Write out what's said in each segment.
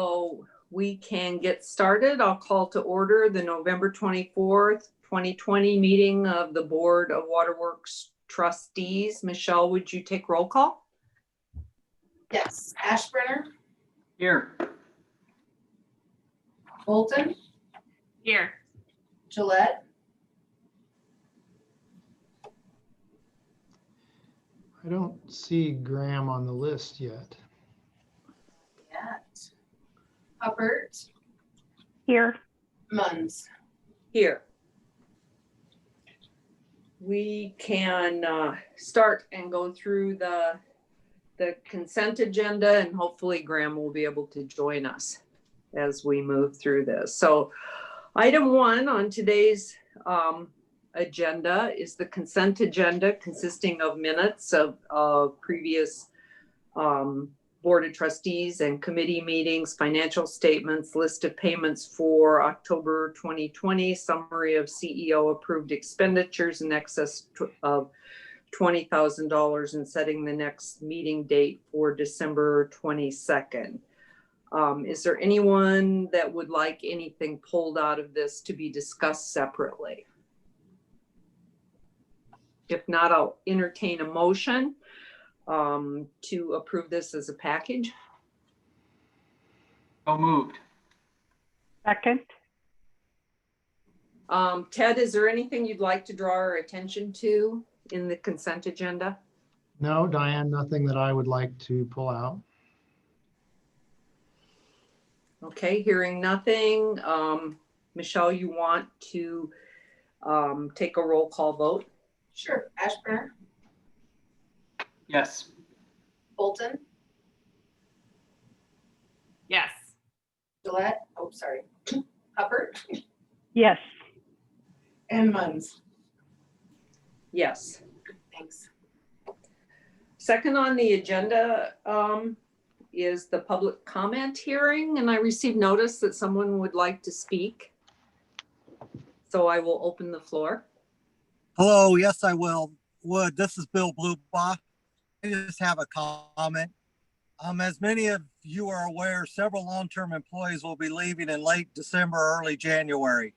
So we can get started. I'll call to order the November 24th, 2020 meeting of the Board of Waterworks Trustees. Michelle, would you take roll call? Yes. Ashburner, Here. Bolton, Here. Gillette, I don't see Graham on the list yet. Hubbard, Here. Moines. Here. We can start and go through the consent agenda, and hopefully Graham will be able to join us as we move through this. So item 1 on today's agenda is the consent agenda, consisting of minutes of previous Board of Trustees and committee meetings, financial statements, list of payments for October 2020, summary of CEO approved expenditures in excess of $20,000, and setting the next meeting date for December 22nd. Is there anyone that would like anything pulled out of this to be discussed separately? If not, I'll entertain a motion to approve this as a package. So moved. Second. Ted, is there anything you'd like to draw our attention to in the consent agenda? No, Diane, nothing that I would like to pull out. Okay, hearing nothing. Michelle, you want to take a roll call vote? Sure. Ashburner, Yes. Bolton, Yes. Gillette, oh, sorry, Hubbard, Yes. and Moines. Yes. Thanks. Second on the agenda is the public comment hearing, and I received notice that someone would like to speak. So I will open the floor. Hello, yes, I would. This is Bill Blubaugh. I just have a comment. As many of you are aware, several long-term employees will be leaving in late December, early January.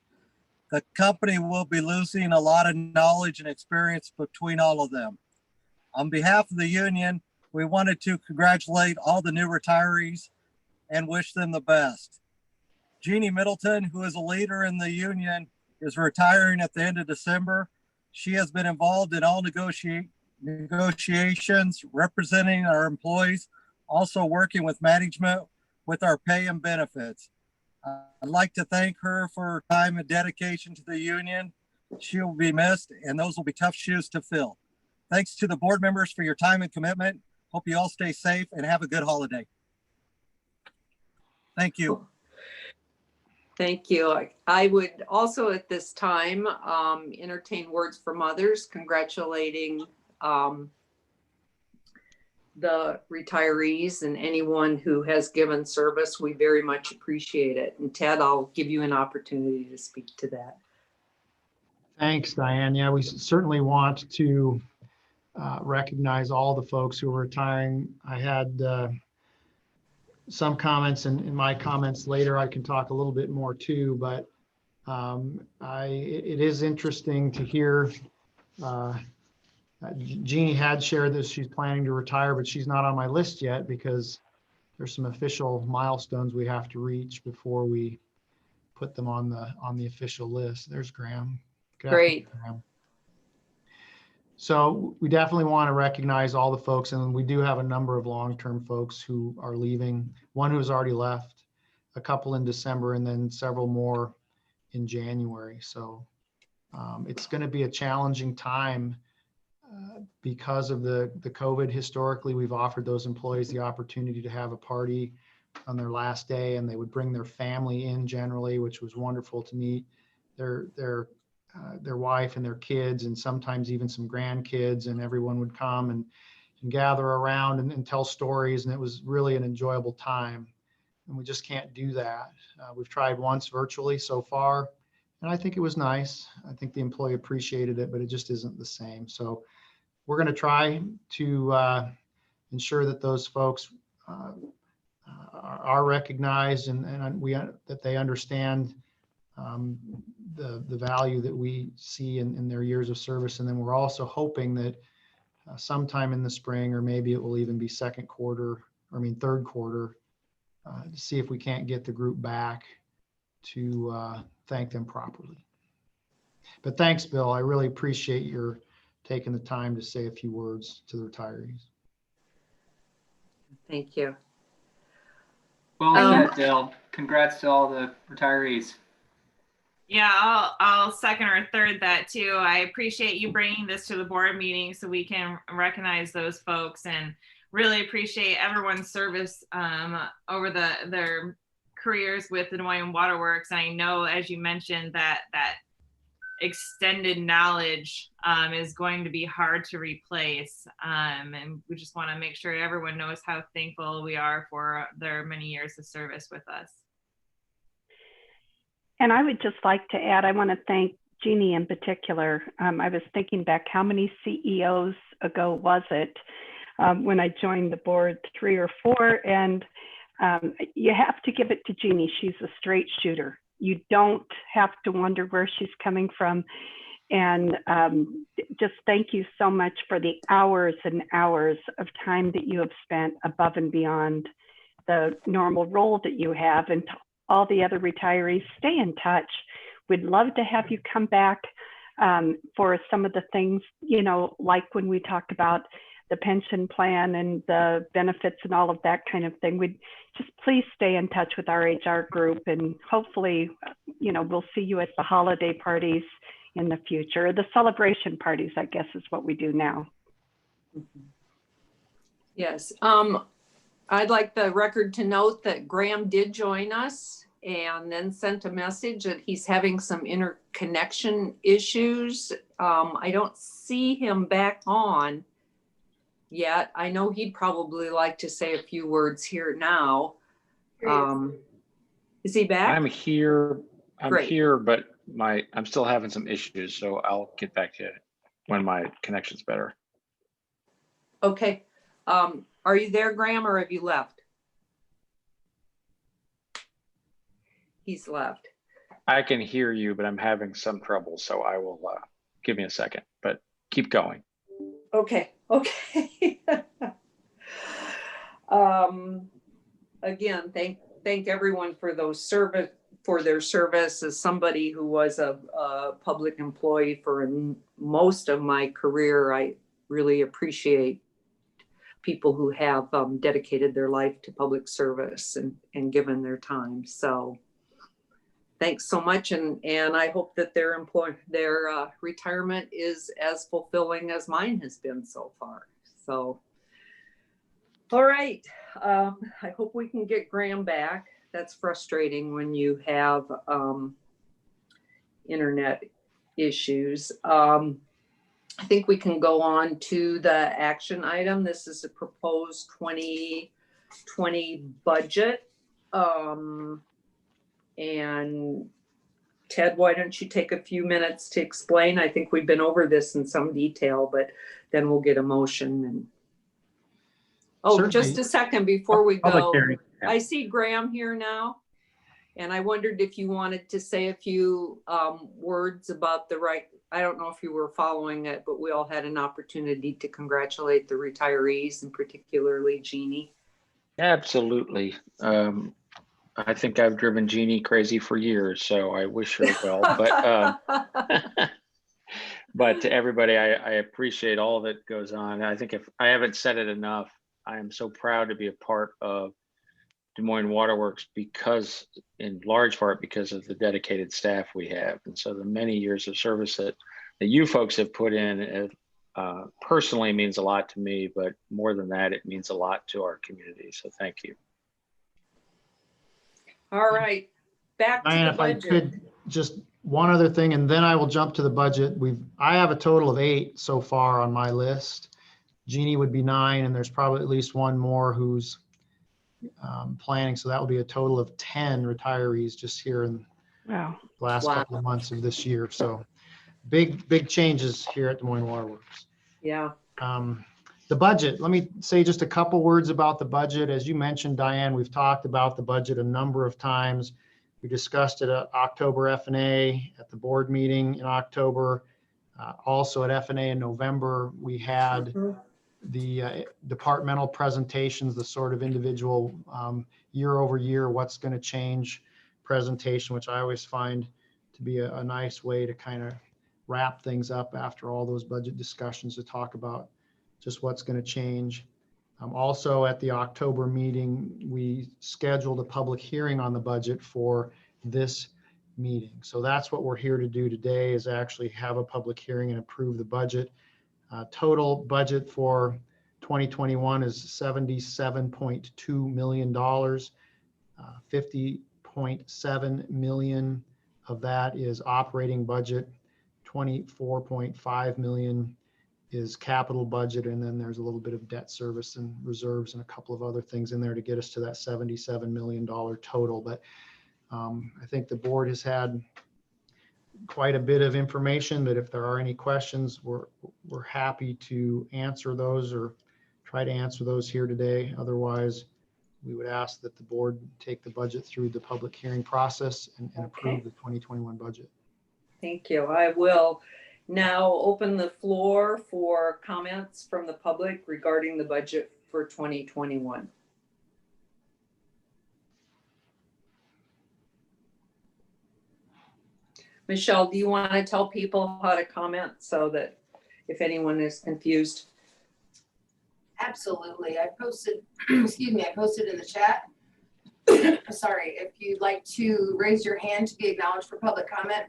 The company will be losing a lot of knowledge and experience between all of them. On behalf of the union, we wanted to congratulate all the new retirees and wish them the best. Jeannie Middleton, who is a leader in the union, is retiring at the end of December. She has been involved in all negotiations, representing our employees, also working with management with our pay and benefits. I'd like to thank her for her time and dedication to the union. She will be missed, and those will be tough shoes to fill. Thanks to the board members for your time and commitment. Hope you all stay safe and have a good holiday. Thank you. Thank you. I would also at this time entertain words from others congratulating the retirees and anyone who has given service. We very much appreciate it. And Ted, I'll give you an opportunity to speak to that. Thanks, Diane. Yeah, we certainly want to recognize all the folks who are retiring. I had some comments, and in my comments later, I can talk a little bit more too, but it is interesting to hear Jeannie had shared that she's planning to retire, but she's not on my list yet because there's some official milestones we have to reach before we put them on the official list. There's Graham. Good Great. afternoon, Graham. So we definitely want to recognize all the folks, and we do have a number of long-term folks who are leaving. One who's already left, a couple in December, and then several more in January. So it's going to be a challenging time because of the COVID. Historically, we've offered those employees the opportunity to have a party on their last day, and they would bring their family in generally, which was wonderful to meet their wife and their kids, and sometimes even some grandkids, and everyone would come and gather around and tell stories, and it was really an enjoyable time. And we just can't do that. We've tried once virtually so far, and I think it was nice. I think the employee appreciated it, but it just isn't the same. So we're going to try to ensure that those folks are recognized and that they understand the value that we see in their years of service. And then we're also hoping that sometime in the spring, or maybe it will even be third quarter, to see if we can't get the group back to thank them properly. But thanks, Bill. I really appreciate your taking the time to say a few words to the retirees. Thank you. Well said, Bill. Congrats to all the retirees. Yeah, I'll second or third that too. I appreciate you bringing this to the board meeting so we can recognize those folks, and really appreciate everyone's service over their careers with the Des Moines Waterworks. And I know, as you mentioned, that extended knowledge is going to be hard to replace. And we just want to make sure everyone knows how thankful we are for their many years of service with us. And I would just like to add, I want to thank Jeannie in particular. I was thinking back, how many CEOs ago was it when I joined the board, 3 or 4? And you have to give it to Jeannie. She's a straight shooter. You don't have to wonder where she's coming from. And just thank you so much for the hours and hours of time that you have spent above and beyond the normal role that you have. And to all the other retirees, stay in touch. We'd love to have you come back for some of the things, you know, like when we talked about the pension plan and the benefits and all of that kind of thing. We'd just please stay in touch with our HR group, and hopefully, you know, we'll see you at the holiday parties in the future. The celebration parties, I guess, is what we do now. Yes. I'd like the record to note that Graham did join us and then sent a message that he's having some interconnection issues. I don't see him back on yet. I know he'd probably like to say a few words here now. Is he back? I'm here. Great. Here, but I'm still having some issues, so I'll get back to it when my connection's better. Okay. Are you there, Graham, or have you left? He's left. I can hear you, but I'm having some trouble, so I will give me a second, but keep going. Okay. Again, thank everyone for their service. As somebody who was a public employee for most of my career, I really appreciate people who have dedicated their life to public service and given their time. So thanks so much. And I hope that their retirement is as fulfilling as mine has been so far. So, all right. I hope we can get Graham back. That's frustrating when you have internet issues. I think we can go on to the action item. This is a proposed 2020 budget. And Ted, why don't you take a few minutes to explain? I think we've been over this in some detail, but then we'll get a motion. And Certainly. Just a second before we Public go. hearing. Yeah. I see Graham here now, and I wondered if you wanted to say a few words about I don't know if you were following it, but we all had an opportunity to congratulate the retirees, and particularly Jeannie. Absolutely. I think I've driven Jeannie crazy for years, so I wish her well. But to everybody, I appreciate all that goes on. I think if I haven't said it enough, I am so proud to be a part of Des Moines Waterworks in large part because of the dedicated staff we have. And so the many years of service that you folks have put in personally means a lot to me, but more than that, it means a lot to our community. So thank you. All right, back to Diane, the if I budget. could, just one other thing, and then I will jump to the budget. I have a total of 8 so far on my list. Jeannie would be 9, and there's probably at least one more who's planning. So that will be a total of 10 retirees just here in the last couple of months of this year. So big changes here at Des Moines Waterworks. Yeah. The budget, let me say just a couple words about the budget. As you mentioned, Diane, we've talked about the budget a number of times. We discussed it at October F&A, at the board meeting in October. Also at F&A in November, we had the departmental presentations, the sort of individual year over year, what's going to change presentation, which I always find to be a nice way to kind of wrap things up after all those budget discussions, to talk about just what's going to change. Also at the October meeting, we scheduled a public hearing on the budget for this meeting. So that's what we're here to do today, is actually have a public hearing and approve the budget. Total budget for 2021 is $77.2 million. 50.7 million of that is operating budget. 24.5 million is capital budget, and then there's a little bit of debt service and reserves and a couple of other things in there to get us to that $77 million total. But I think the board has had quite a bit of information, that if there are any questions, we're happy to answer those, or try to answer those here today. Otherwise, we would ask that the board take the budget through the public hearing process and approve the 2021 budget. Thank you. I will now open the floor for comments from the public regarding the budget for 2021. Michelle, do you want to tell people how to comment so that if anyone is confused? Absolutely. I posted, excuse me, I posted in the chat. Sorry, if you'd like to raise your hand to be acknowledged for public comment,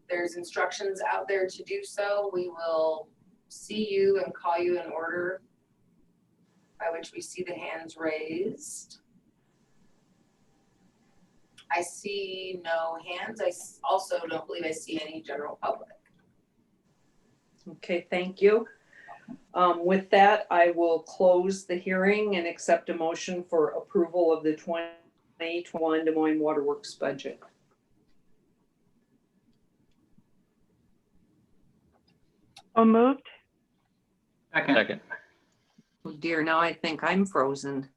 there's instructions out there to do so. We will see you and call you in order by which we see the hands raised. I see no hands. I also don't believe I see any general public. Okay, thank you. With that, I will close the hearing and accept a motion for approval of the 2021 Des Moines Waterworks budget. So moved. Second. Oh dear, now I think I'm frozen.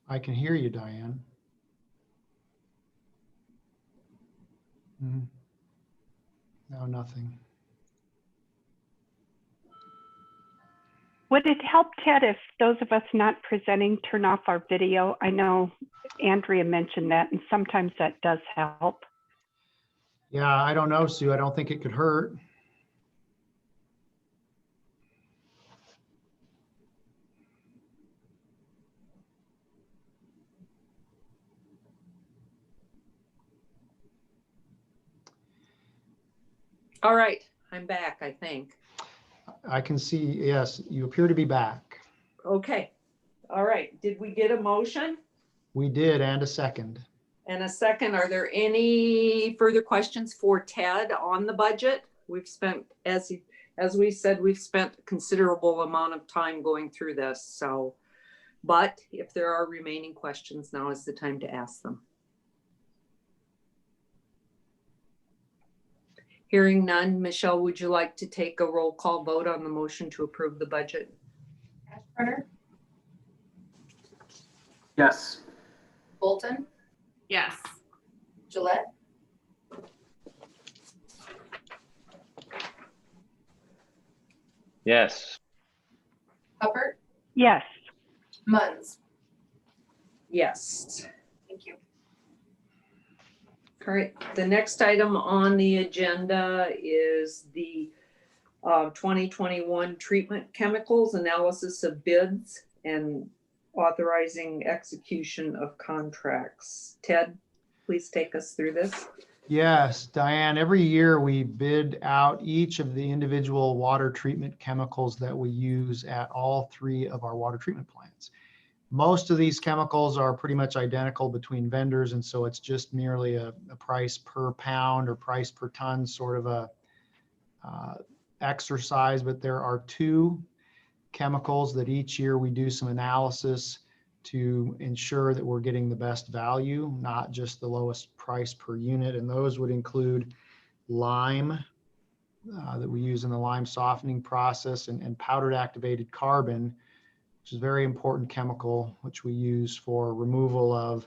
I can hear you, Diane. No, nothing. Would it help, Ted, if those of us not presenting turn off our video? I know Andrea mentioned that, and sometimes that does help. Yeah, I don't know, Sue. I don't think it could hurt. All right, I'm back, I think. I can see, yes, you appear to be back. Okay, all right. Did we get a motion We did, and a second. and a second? Are there any further questions for Ted on the budget? We've spent, as we said, we've spent a considerable amount of time going through this. So, but if there are remaining questions, now is the time to ask them. Hearing none, Michelle, would you like to take a roll call vote on the motion to approve the budget? Ashburner, Yes. Bolton, Yes. Gillette, Yes. Hubbard, Yes. Moines. Yes. Thank you. All right, the next item on the agenda is the 2021 treatment chemicals analysis of bids and authorizing execution of contracts. Ted, please take us through this. Yes, Diane, every year we bid out each of the individual water treatment chemicals that we use at all three of our water treatment plants. Most of these chemicals are pretty much identical between vendors, and so it's just merely a price per pound or price per ton sort of a exercise. But there are two chemicals that each year we do some analysis to ensure that we're getting the best value, not just the lowest price per unit. And those would include lime that we use in the lime softening process, and powdered activated carbon, which is a very important chemical, which we use for removal of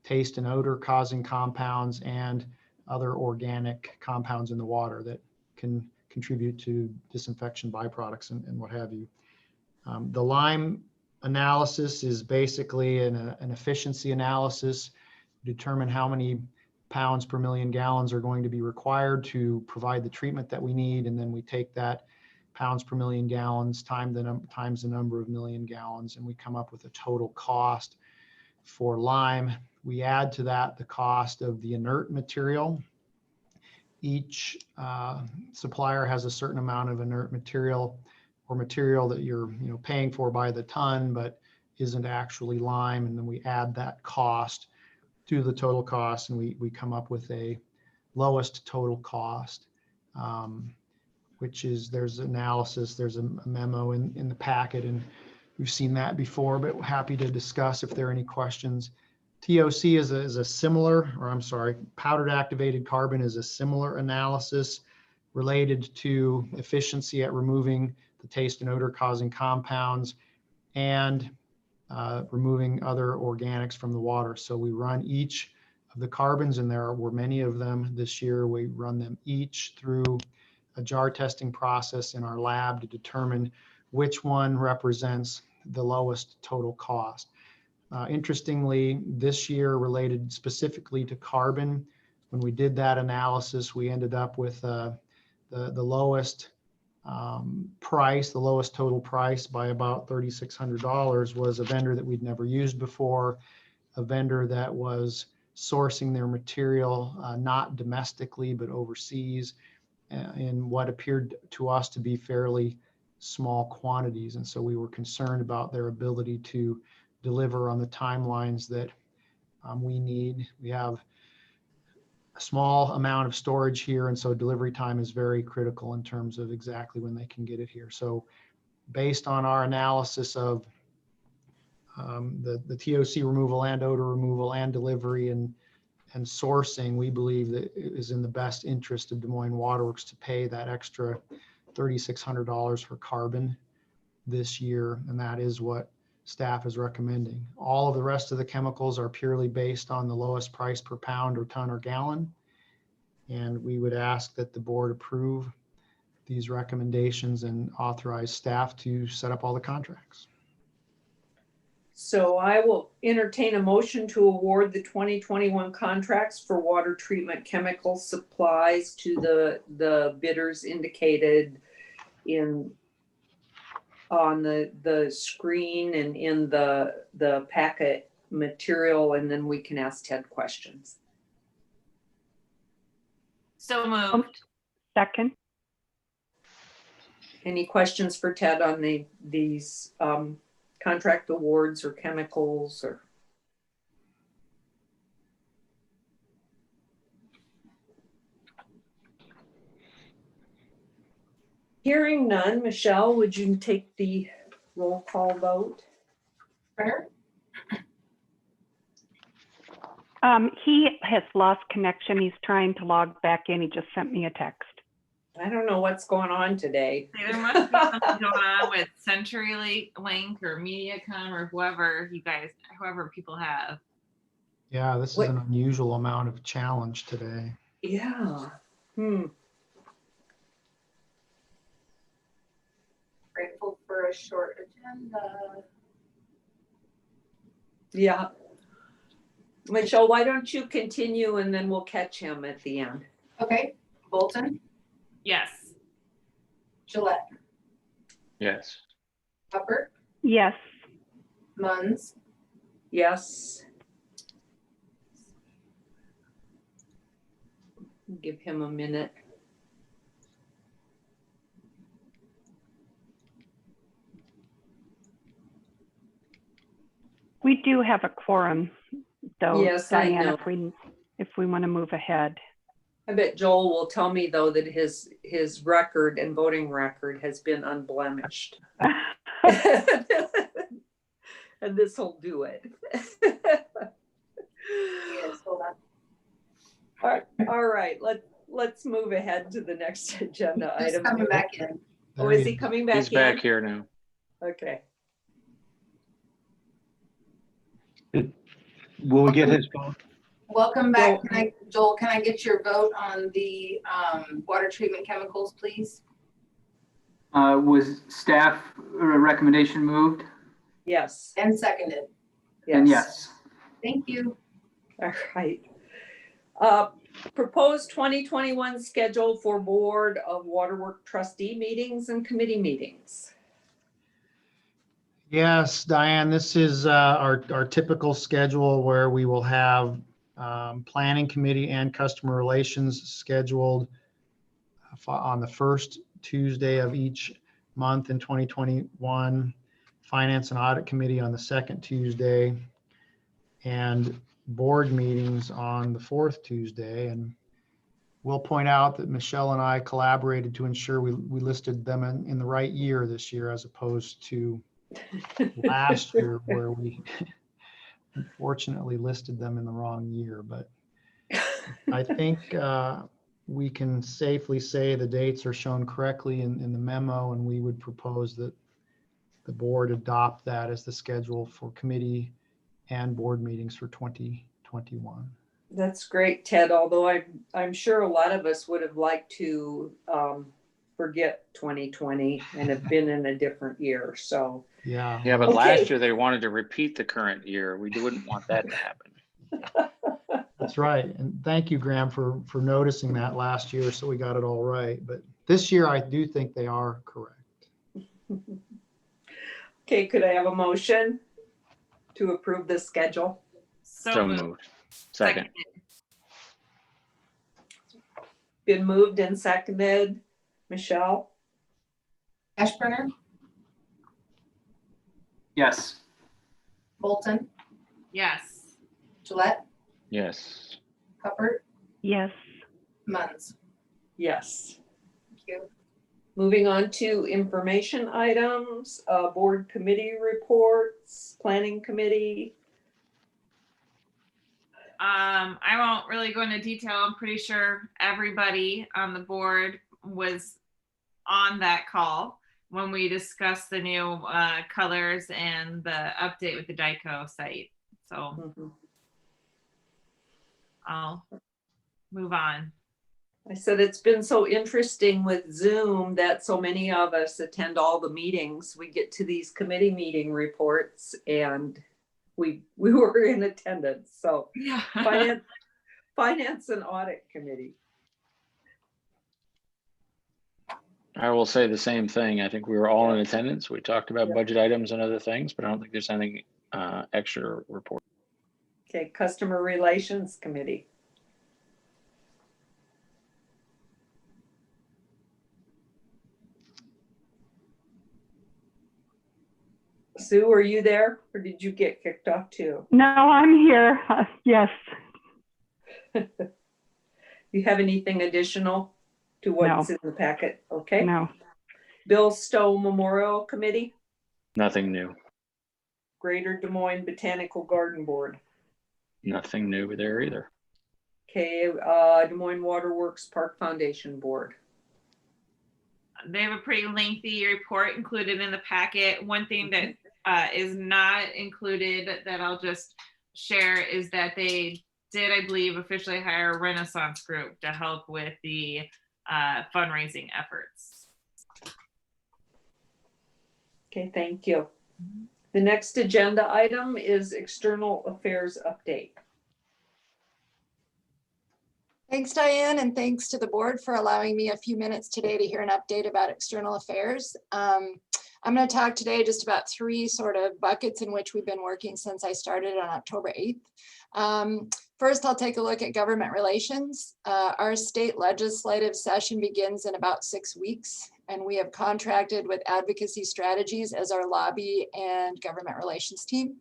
taste and odor causing compounds and other organic compounds in the water that can contribute to disinfection byproducts and what have you. The lime analysis is basically an efficiency analysis, determine how many pounds per million gallons are going to be required to provide the treatment that we need. And then we take that pounds per million gallons times the number of million gallons, and we come up with a total cost for lime. We add to that the cost of the inert material. Each supplier has a certain amount of inert material or material that you're paying for by the ton, but isn't actually lime. And then we add that cost to the total cost, and we come up with a lowest total cost, which is, there's analysis, there's a memo in the packet, and we've seen that before, but we're happy to discuss if there are any questions. TOC is a similar, or I'm sorry, powdered activated carbon is a similar analysis related to efficiency at removing the taste and odor causing compounds and removing other organics from the water. So we run each of the carbons, and there were many of them this year. We run them each through a jar testing process in our lab to determine which one represents the lowest total cost. Interestingly, this year, related specifically to carbon, when we did that analysis, we ended up with the lowest price, the lowest total price by about $3,600 was a vendor that we'd never used before, a vendor that was sourcing their material not domestically but overseas in what appeared to us to be fairly small quantities. And so we were concerned about their ability to deliver on the timelines that we need. We have a small amount of storage here, and so delivery time is very critical in terms of exactly when they can get it here. So based on our analysis of the TOC removal and odor removal and delivery and sourcing, we believe that it is in the best interest of Des Moines Waterworks to pay that extra $3,600 for carbon this year, and that is what staff is recommending. All of the rest of the chemicals are purely based on the lowest price per pound or ton or gallon, and we would ask that the board approve these recommendations and authorize staff to set up all the contracts. So I will entertain a motion to award the 2021 contracts for water treatment chemical supplies to the bidders indicated on the screen and in the packet material, and then we can ask Ted questions. So moved. Second. Any questions for Ted on these contract awards or chemicals or? Hearing none, Michelle, would you take the roll call vote? Brenner? He has lost connection. He's trying to log back in. He just sent me a text. I don't know what's going on today. There must be something going on with CenturyLink or MediaCom or whoever people have. Yeah, this is an unusual amount of challenge today. Yeah. Grateful for a short agenda. Yeah. Michelle, why don't you continue and then we'll catch him at the end. Okay, Bolton, Yes. Gillette, Yes. Hubbard, Yes. Moines, Yes. Give him a minute. We do have a quorum, though, Yes, I Diane, know. if we want to move ahead. I bet Joel will tell me though that his record and voting record has been unblemished. And this will do it. yes, hold on. All right, let's let's move ahead to the next agenda He's item. coming back in. Oh, There is he he is. coming back in? He's back here now. Okay. Will we get his phone? Welcome back. Joel, can I get your vote on the water treatment chemicals, please? Was staff recommendation moved? Yes. And seconded. And yes. Thank you. All right. Proposed 2021 schedule for Board of Waterworks trustee meetings and committee meetings. Yes, Diane, this is our typical schedule where we will have planning committee and customer relations scheduled on the first Tuesday of each month in 2021, finance and audit committee on the second Tuesday, and board meetings on the fourth Tuesday. And we'll point out that Michelle and I collaborated to ensure we listed them in the right year this year, as opposed to last year where we unfortunately listed them in the wrong year. But I think we can safely say the dates are shown correctly in the memo, and we would propose that the board adopt that as the schedule for committee and board meetings for 2021. That's great, Ted, although I'm sure a lot of us would have liked to forget 2020 and have been in a different year, so. Yeah. Yeah, but Okay. last year they wanted to repeat the current year. We wouldn't want that to happen. That's right. And thank you, Graham, for noticing that last year, so we got it all right. But this year, I do think they are correct. Okay, could I have a motion to approve this schedule? So moved. Second. Been moved and seconded. Michelle? Ashburner, Yes. Bolton, Yes. Gillette, Yes. Hubbard, Yes. Munns. Yes. Thank you. Moving on to information items, board committee reports, planning committee. I won't really go into detail. I'm pretty sure everybody on the board was on that call when we discussed the new colors and the update with the DICO site. So I'll move on. I said it's been so interesting with Zoom that so many of us attend all the meetings. We get to these committee meeting reports and we were in attendance. So Yeah. finance and audit committee. I will say the same thing. I think we were all in attendance. We talked about Yeah. budget items and other things, but I don't think there's anything extra to report. Okay, customer relations committee. Sue, are you there or did you get kicked off too? No, I'm here. Yes. You have anything additional to what's in the packet? Okay. No. Bill Stowe Memorial Committee, Nothing new. Greater Des Moines Botanical Garden Board. Nothing new there either. Okay, Des Moines Waterworks Park Foundation Board. They have a pretty lengthy report included in the packet. One thing that is not included that I'll just share is that they did, I believe, officially hire a Renaissance Group to help with the fundraising efforts. Okay, thank you. The next agenda item is external affairs update. Thanks, Diane, and thanks to the board for allowing me a few minutes today to hear an update about external affairs. I'm going to talk today just about three sort of buckets in which we've been working since I started on October 8th. First, I'll take a look at government relations. Our state legislative session begins in about 6 weeks, and we have contracted with Advocacy Strategies as our lobby and government relations team.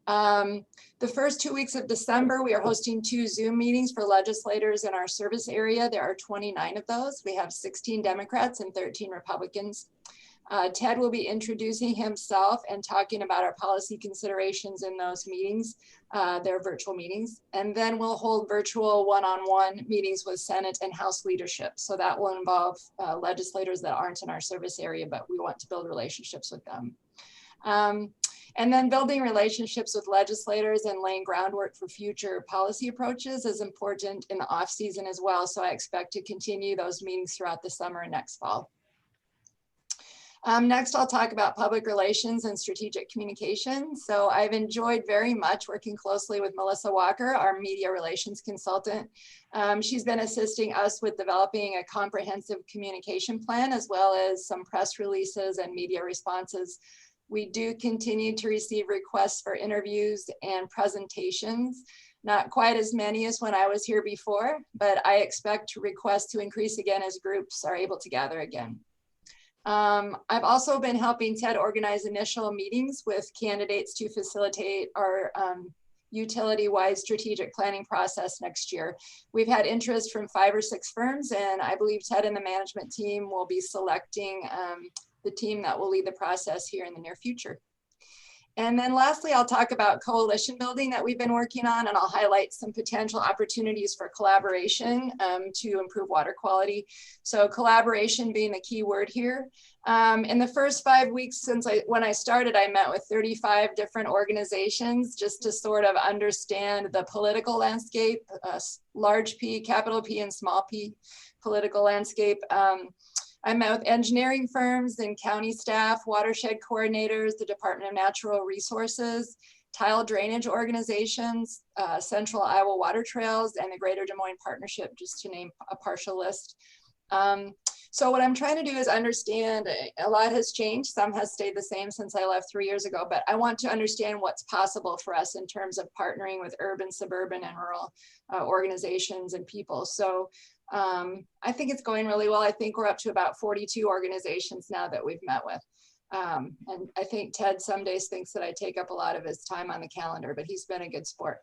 The first 2 weeks of December, we are hosting 2 Zoom meetings for legislators in our service area. There are 29 of those. We have 16 Democrats and 13 Republicans. Ted will be introducing himself and talking about our policy considerations in those meetings, their virtual meetings. And then we'll hold virtual one-on-one meetings with Senate and House leadership. So that will involve legislators that aren't in our service area, but we want to build relationships with them. And then building relationships with legislators and laying groundwork for future policy approaches is important in the off season as well. So I expect to continue those meetings throughout the summer and next fall. Next, I'll talk about public relations and strategic communication. So I've enjoyed very much working closely with Melissa Walker, our media relations consultant. She's been assisting us with developing a comprehensive communication plan, as well as some press releases and media responses. We do continue to receive requests for interviews and presentations. Not quite as many as when I was here before, but I expect requests to increase again as groups are able to gather again. I've also been helping Ted organize initial meetings with candidates to facilitate our utility-wide strategic planning process next year. We've had interest from 5 or 6 firms, and I believe Ted and the management team will be selecting the team that will lead the process here in the near future. And then lastly, I'll talk about coalition building that we've been working on, and I'll highlight some potential opportunities for collaboration to improve water quality. So collaboration being the key word here. In the first 5 weeks when I started, I met with 35 different organizations just to sort of understand the political landscape, large P, capital P, and small p political landscape. I met with engineering firms and county staff, watershed coordinators, the Department of Natural Resources, tile drainage organizations, Central Iowa Water Trails, and the Greater Des Moines Partnership, just to name a partial list. So what I'm trying to do is understand, a lot has changed, some has stayed the same since I left 3 years ago, but I want to understand what's possible for us in terms of partnering with urban, suburban, and rural organizations and people. So I think it's going really well. I think we're up to about 42 organizations now that we've met with. And I think Ted some days thinks that I take up a lot of his time on the calendar, but he's been a good sport.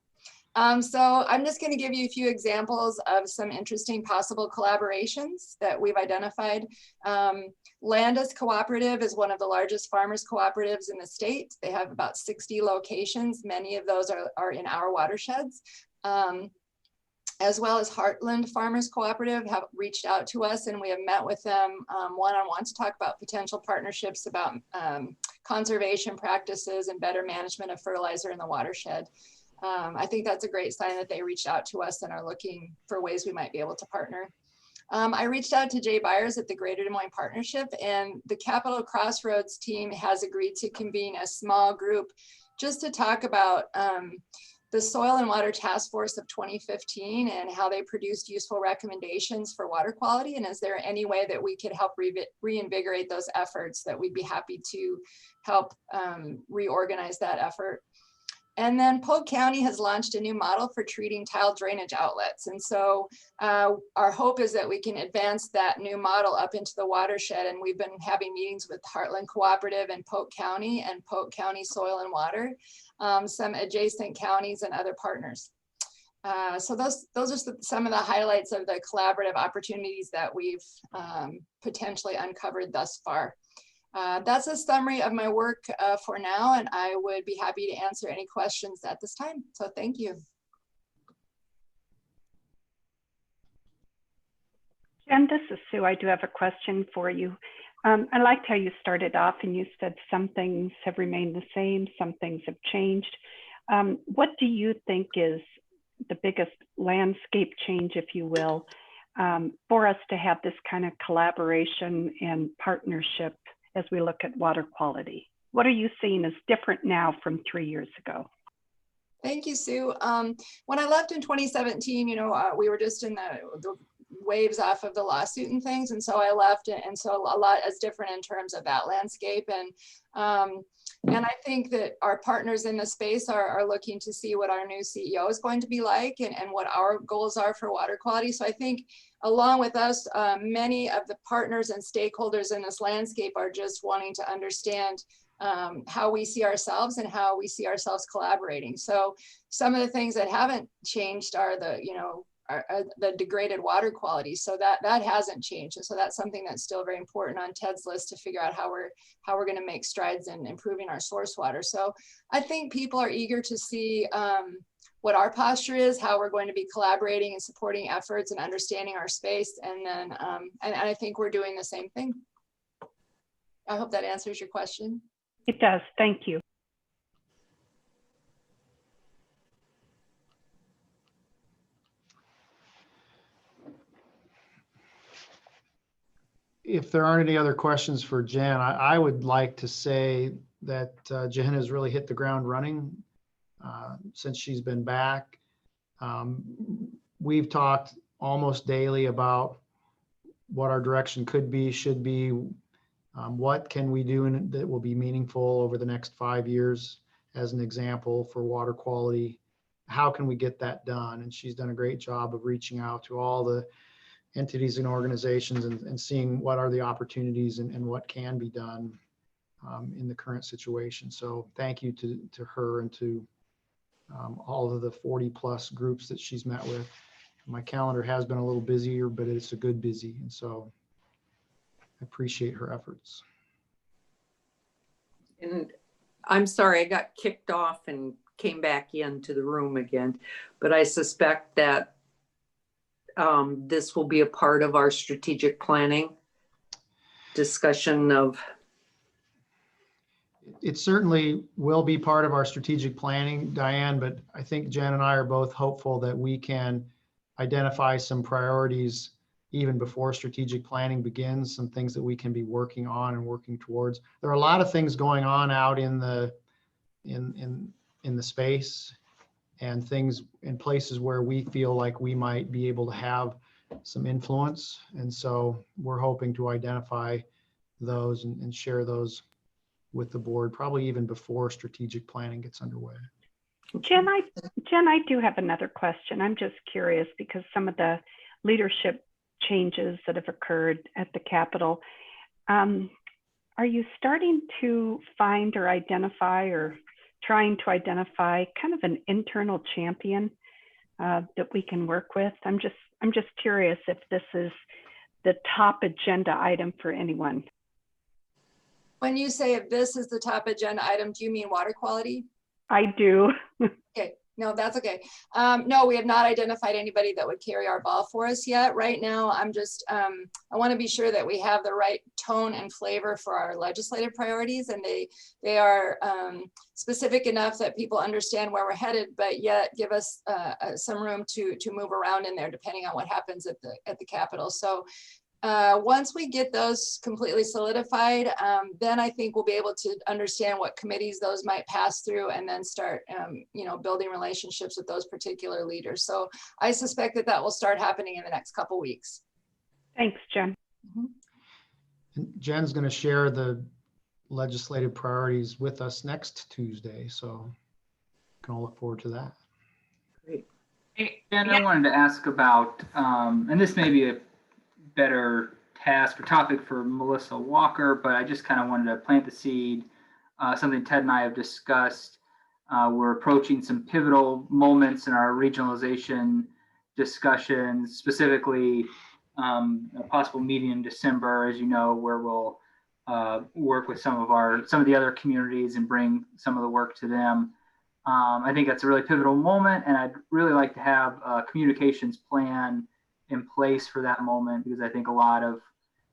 So I'm just going to give you a few examples of some interesting possible collaborations that we've identified. Landis Cooperative is one of the largest farmers cooperatives in the state. They have about 60 locations. Many of those are in our watersheds. As well as Heartland Farmers Cooperative have reached out to us, and we have met with them one-on-one to talk about potential partnerships about conservation practices and better management of fertilizer in the watershed. I think that's a great sign that they reached out to us and are looking for ways we might be able to partner. I reached out to Jay Byers at the Greater Des Moines Partnership, and the Capital Crossroads team has agreed to convene a small group just to talk about the Soil and Water Task Force of 2015 and how they produced useful recommendations for water quality. And is there any way that we could help reinvigorate those efforts, that we'd be happy to help reorganize that effort. And then Polk County has launched a new model for treating tile drainage outlets. And so our hope is that we can advance that new model up into the watershed. And we've been having meetings with Heartland Cooperative and Polk County Soil and Water, some adjacent counties and other partners. So those are some of the highlights of the collaborative opportunities that we've potentially uncovered thus far. That's a summary of my work for now, and I would be happy to answer any questions at this time. So thank you. Jen, this is Sue. I do have a question for you. I liked how you started off and you said some things have remained the same, some things have changed. What do you think is the biggest landscape change, if you will, for us to have this kind of collaboration and partnership as we look at water quality? What are you seeing as different now from 3 years ago? Thank you, Sue. When I left in 2017, we were just in the waves off of the lawsuit and things. And so I left, and so a lot is different in terms of that landscape. And I think that our partners in the space are looking to see what our new CEO is going to be like and what our goals are for water quality. So I think along with us, many of the partners and stakeholders in this landscape are just wanting to understand how we see ourselves and how we see ourselves collaborating. So some of the things that haven't changed are the, the degraded water quality. So that hasn't changed. And so that's something that's still very important on Ted's list to figure out how we're going to make strides in improving our source water. So I think people are eager to see what our posture is, how we're going to be collaborating and supporting efforts and understanding our space. And then, and I think we're doing the same thing. I hope that answers your question. It does. Thank you. If there aren't any other questions for Jen, I would like to say that Jen has really hit the ground running since she's been back. We've talked almost daily about what our direction could be, should be, what can we do that will be meaningful over the next 5 years as an example for water quality. How can we get that done? And she's done a great job of reaching out to all the entities and organizations and seeing what are the opportunities and what can be done in the current situation. So thank you to her and to all of the 40+ groups that she's met with. My calendar has been a little busier, but it's a good busy. And so I appreciate her efforts. And I'm sorry, I got kicked off and came back into the room again, but I suspect that this will be a part of our strategic planning discussion of. It certainly will be part of our strategic planning, Diane, but I think Jen and I are both hopeful that we can identify some priorities even before strategic planning begins, some things that we can be working on and working towards. There are a lot of things going on out in the space, and things in places where we feel like we might be able to have some influence. And so we're hoping to identify those and share those with the board, probably even before strategic planning gets underway. Jen, I do have another question. I'm just curious because some of the leadership changes that have occurred at the Capitol, are you starting to find or identify or trying to identify kind of an internal champion that we can work with? I'm just curious if this is the top agenda item for anyone. When you say if this is the top agenda item, do you mean water quality? I do. Okay, no, that's okay. No, we have not identified anybody that would carry our ball for us yet. Right now, I'm just, I want to be sure that we have the right tone and flavor for our legislative priorities, and they are specific enough that people understand where we're headed, but yet give us some room to move around in there depending on what happens at the Capitol. So once we get those completely solidified, then I think we'll be able to understand what committees those might pass through and then start, building relationships with those particular leaders. So I suspect that will start happening in the next couple weeks. Thanks, Jen. Mm-hmm. Jen's going to share the legislative priorities with us next Tuesday, so can all look forward to that. Great. And I wanted to ask about, and this may be a better task or topic for Melissa Walker, but I just kind of wanted to plant the seed, something Ted and I have discussed. We're approaching some pivotal moments in our regionalization discussions, specifically a possible meeting in December, as you know, where we'll work with some of the other communities and bring some of the work to them. I think that's a really pivotal moment, and I'd really like to have a communications plan in place for that moment, because I think a lot of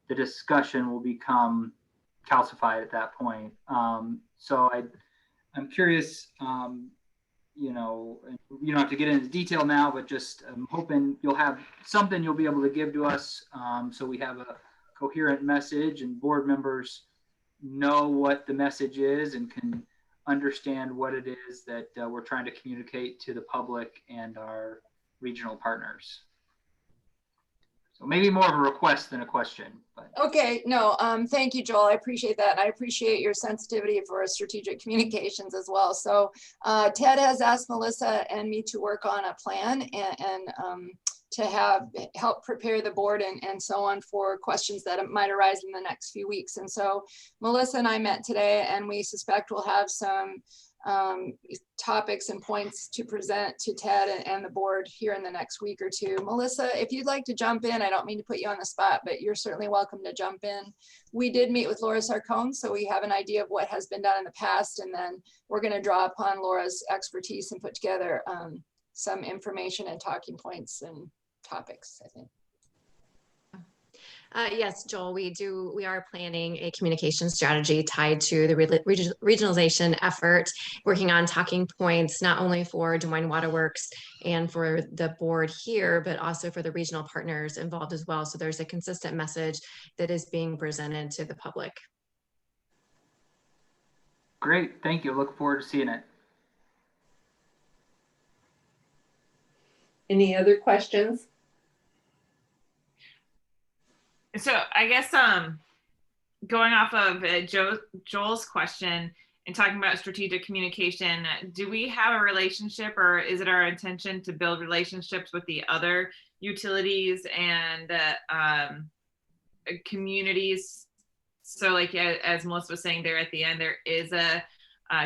the discussion will become calcified at that point. So I'm curious, you don't have to get into detail now, but just I'm hoping you'll have something you'll be able to give to us, so we have a coherent message and board members know what the message is and can understand what it is that we're trying to communicate to the public and our regional partners. So maybe more of a request than a question. But. Okay, no, thank you, Joel. I appreciate that. And I appreciate your sensitivity for strategic communications as well. So Ted has asked Melissa and me to work on a plan and to help prepare the board and so on for questions that might arise in the next few weeks. And so Melissa and I met today, and we suspect we'll have some topics and points to present to Ted and the board here in the next week or two. Melissa, if you'd like to jump in, I don't mean to put you on the spot, but you're certainly welcome to jump in. We did meet with Laura Sarcone, so we have an idea of what has been done in the past, and then we're going to draw upon Laura's expertise and put together some information and talking points and topics, I think. Yes, Joel, we are planning a communication strategy tied to the regionalization effort, working on talking points, not only for Des Moines Waterworks and for the board here, but also for the regional partners involved as well. So there's a consistent message that is being presented to the public. Great, thank you. Look forward to seeing it. Any other questions? So I guess going off of Joel's question and talking about strategic communication, do we have a relationship, or is it our intention to build relationships with the other utilities and communities? So like as Melissa was saying there at the end, there is a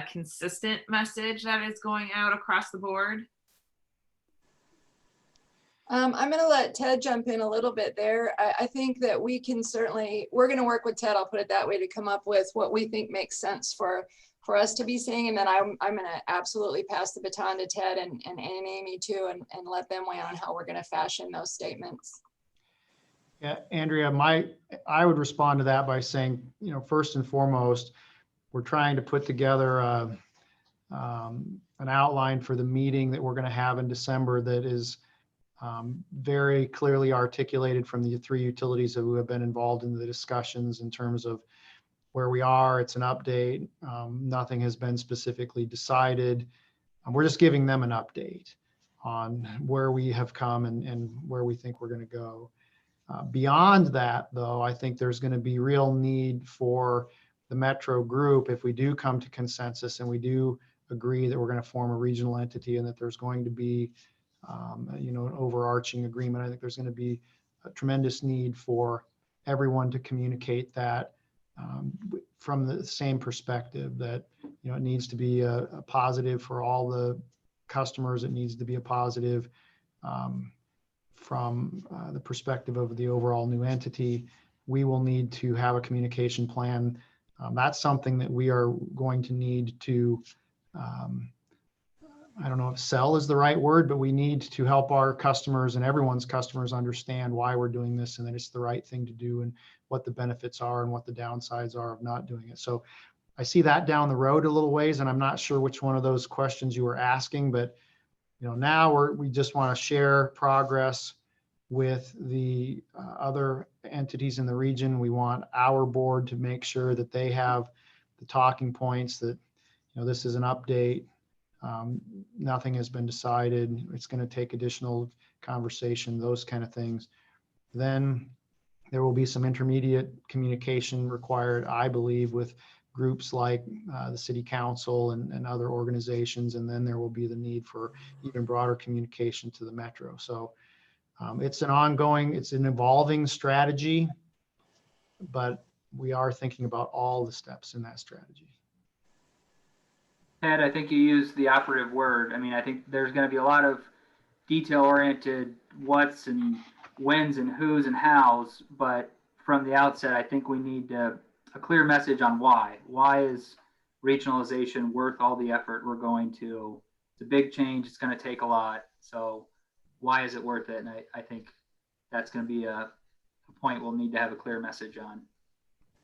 consistent message that is going out across the board? I'm going to let Ted jump in a little bit there. I think that we can certainly, we're going to work with Ted, I'll put it that way, to come up with what we think makes sense for us to be saying. And then I'm going to absolutely pass the baton to Ted and Amy too, and let them weigh on how we're going to fashion those statements. Yeah, Andrea, I would respond to that by saying, you know, first and foremost, we're trying to put together an outline for the meeting that we're going to have in December that is very clearly articulated from the three utilities who have been involved in the discussions in terms of where we are. It's an update. Nothing has been specifically decided. We're just giving them an update on where we have come and where we think we're going to go. Beyond that, though, I think there's going to be real need for the Metro group, if we do come to consensus and we do agree that we're going to form a regional entity and that there's going to be you know, an overarching agreement. I think there's going to be a tremendous need for everyone to communicate that from the same perspective, that, you know, it needs to be a positive for all the customers. It needs to be a positive from the perspective of the overall new entity. We will need to have a communication plan. That's something that we are going to need to I don't know if sell is the right word, but we need to help our customers and everyone's customers understand why we're doing this and that it's the right thing to do and what the benefits are and what the downsides are of not doing it. So I see that down the road a little ways, and I'm not sure which one of those questions you were asking, but you know, now we just want to share progress with the other entities in the region. We want our board to make sure that they have the talking points, that, you know, this is an update. Nothing has been decided. It's going to take additional conversation, those kind of things. Then there will be some intermediate communication required, I believe, with groups like the city council and other organizations. And then there will be the need for even broader communication to the Metro. So it's an ongoing, it's an evolving strategy, but we are thinking about all the steps in that strategy. Ted, I think you used the operative word. I mean, I think there's going to be a lot of detail-oriented what's and when's and who's and how's, but from the outset, I think we need a clear message on why. Why is regionalization worth all the effort we're going to? It's a big change. It's going to take a lot. So why is it worth it? And I think that's going to be a point we'll need to have a clear message on.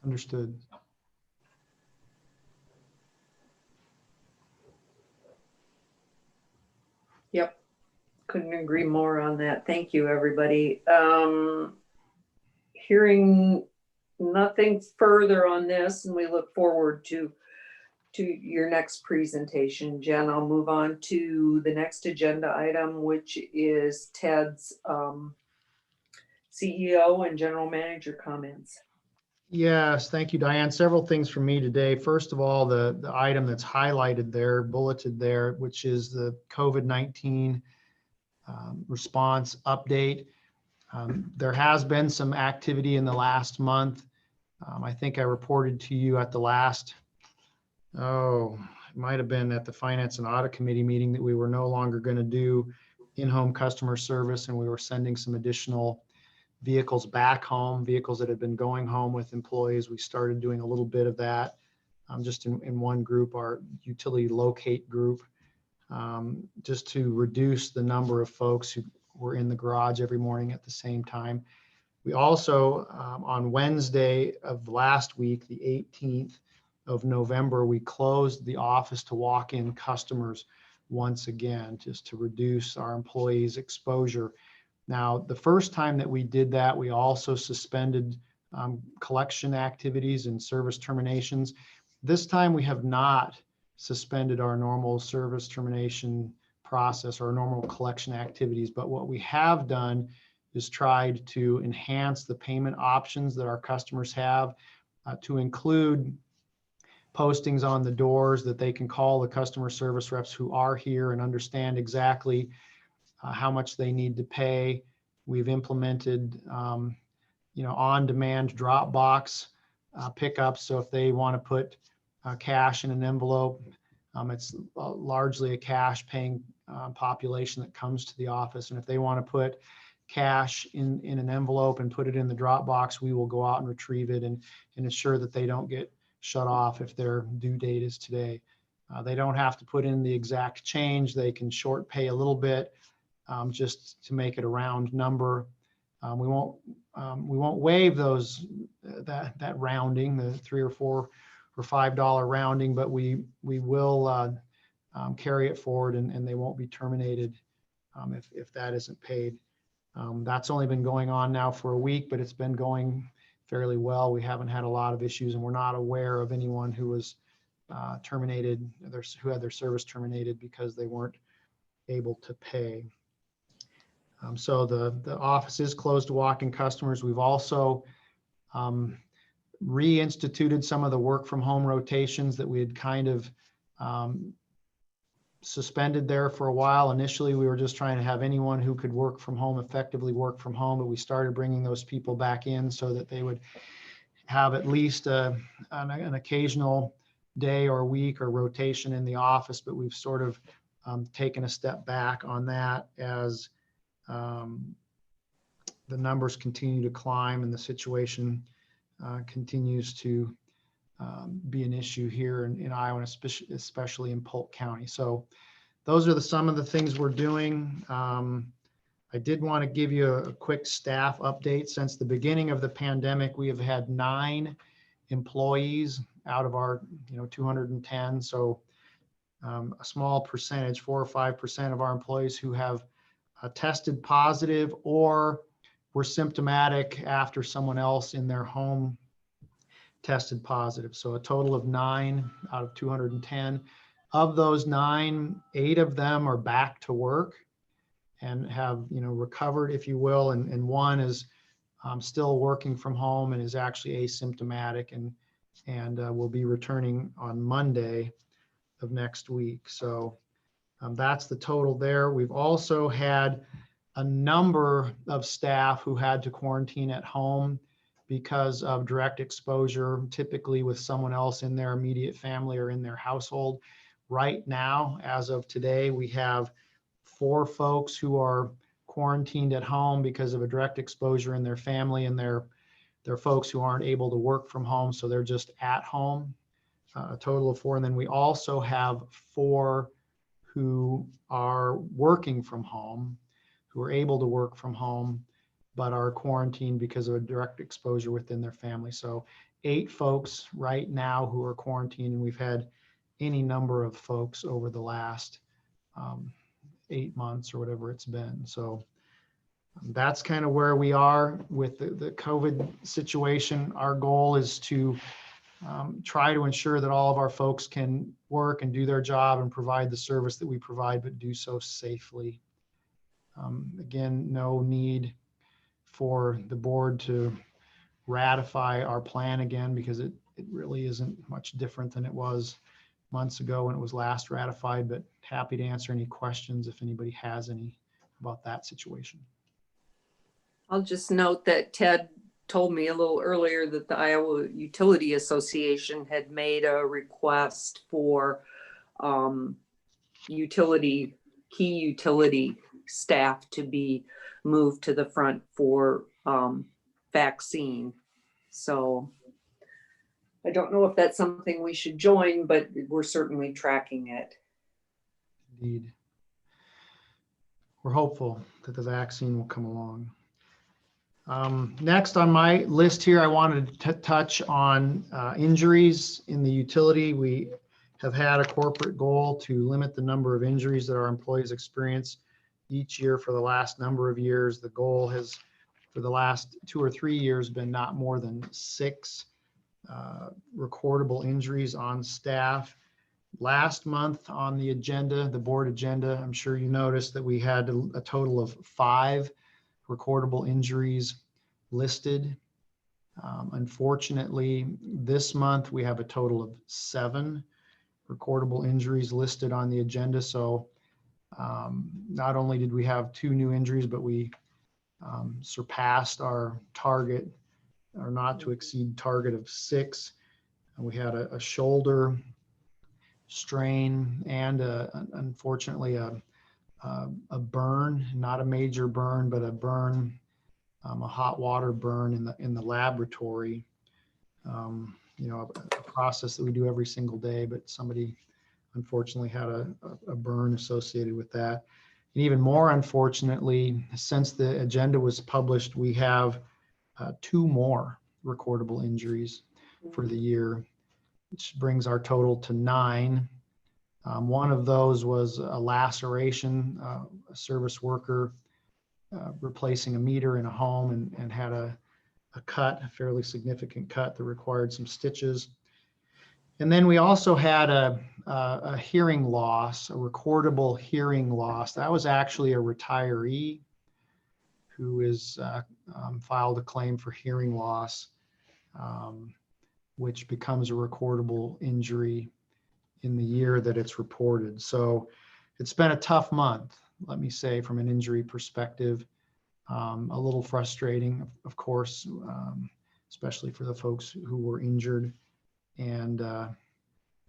Understood. Yep, couldn't agree more on that. Thank you, everybody. Hearing nothing further on this, and we look forward to your next presentation, Jen. I'll move on to the next agenda item, which is Ted's CEO and general manager comments. Yes, thank you, Diane. Several things from me today. First of all, the item that's highlighted there, bulleted there, which is the COVID-19 response update. There has been some activity in the last month. I think I reported to you at the last, it might have been at the Finance and Audit Committee meeting, that we were no longer going to do in-home customer service, and we were sending some additional vehicles back home, vehicles that had been going home with employees. We started doing a little bit of that just in one group, our utility locate group, just to reduce the number of folks who were in the garage every morning at the same time. We also, on Wednesday of last week, the 18th of November, we closed the office to walk-in customers once again, just to reduce our employees' exposure. Now, the first time that we did that, we also suspended collection activities and service terminations. This time we have not suspended our normal service termination process or normal collection activities, but what we have done is tried to enhance the payment options that our customers have, to include postings on the doors that they can call the customer service reps who are here and understand exactly how much they need to pay. We've implemented, on-demand Dropbox pickups. So if they want to put cash in an envelope, it's largely a cash paying population that comes to the office. And if they want to put cash in an envelope and put it in the Dropbox, we will go out and retrieve it and ensure that they don't get shut off if their due date is today. They don't have to put in the exact change. They can short pay a little bit, just to make it a round number. We won't waive that rounding, the $3 or $4 or $5 rounding, but we will carry it forward, and they won't be terminated if that isn't paid. That's only been going on now for a week, but it's been going fairly well. We haven't had a lot of issues, and we're not aware of anyone who was terminated, who had their service terminated because they weren't able to pay. So the office is closed to walk-in customers. We've also reinstituted some of the work from home rotations that we had kind of suspended there for a while. Initially, we were just trying to have anyone who could work from home effectively work from home, but we started bringing those people back in so that they would have at least an occasional day or week or rotation in the office. But we've sort of taken a step back on that as the numbers continue to climb and the situation continues to be an issue here in Iowa, especially in Polk County. So those are some of the things we're doing. I did want to give you a quick staff update. Since the beginning of the pandemic, we have had 9 employees out of our 210. So a small percentage, 4 or 5% of our employees who have tested positive or were symptomatic after someone else in their home tested positive. So a total of 9 out of 210. Of those 9, 8 of them are back to work and have recovered, if you will, and 1 is still working from home and is actually asymptomatic and will be returning on Monday of next week. So that's the total there. We've also had a number of staff who had to quarantine at home because of direct exposure, typically with someone else in their immediate family or in their household. Right now, as of today, we have 4 folks who are quarantined at home because of a direct exposure in their family, and they're folks who aren't able to work from home, so they're just at home, a total of 4. And then we also have 4 who are working from home, who are able to work from home, but are quarantined because of a direct exposure within their family. So 8 folks right now who are quarantined, and we've had any number of folks over the last 8 months or whatever it's been. So that's kind of where we are with the COVID situation. Our goal is to try to ensure that all of our folks can work and do their job and provide the service that we provide, but do so safely. Again, no need for the board to ratify our plan again, because it really isn't much different than it was months ago when it was last ratified, but happy to answer any questions if anybody has any about that situation. I'll just note that Ted told me a little earlier that the Iowa Utility Association had made a request for key utility staff to be moved to the front for vaccine. So I don't know if that's something we should join, but we're certainly tracking it. Indeed. We're hopeful that the vaccine will come along. Next on my list here, I wanted to touch on injuries in the utility. We have had a corporate goal to limit the number of injuries that our employees experience each year for the last number of years. The goal has, for the last 2 or 3 years, been not more than 6 recordable injuries on staff. Last month on the agenda, the board agenda, I'm sure you noticed that we had a total of 5 recordable injuries listed. Unfortunately, this month we have a total of 7 recordable injuries listed on the agenda. So not only did we have 2 new injuries, but we surpassed our target, our not to exceed target of 6. And we had a shoulder strain and unfortunately a burn, not a major burn, but a burn, a hot water burn in the laboratory. You know, a process that we do every single day, but somebody unfortunately had a burn associated with that. And even more unfortunately, since the agenda was published, we have 2 more recordable injuries for the year, which brings our total to 9. One of those was a laceration, a service worker replacing a meter in a home and had a cut, a fairly significant cut that required some stitches. And then we also had a hearing loss, a recordable hearing loss. That was actually a retiree who is filed a claim for hearing loss, which becomes a recordable injury in the year that it's reported. So it's been a tough month, let me say, from an injury perspective. A little frustrating, of course, especially for the folks who were injured and